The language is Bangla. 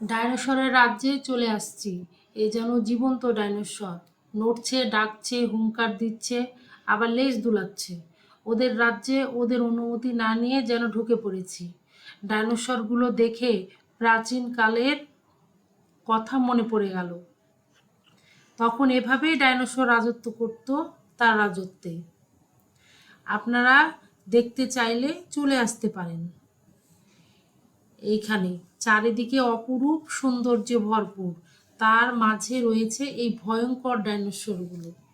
ডাইনোসরের রাজ্যে চলে আসছি। এ যেন জীবন্ত ডাইনোসর। নড়ছে, ডাকছে, হুংকার দিচ্ছে, আবার লেজ দুলাচ্ছে। ওদের রাজ্যে ওদের অনুমতি না নিয়ে যেন ঢুকে পড়েছি। ডাইনোসরগুলো দেখে প্রাচীন কালের কথা মনে পড়ে গেল। তখন এভাবেই ডাইনোসর রাজত্ব করত তার রাজত্বে। আপনারা দেখতে চাইলে চলে আসতে পারেন। এইখানে চারিদিকে অপরূপ সৌন্দর্যে ভরপুর, তার মাঝে রয়েছে এই ভয়ঙ্কর ডাইনোসরগুলো।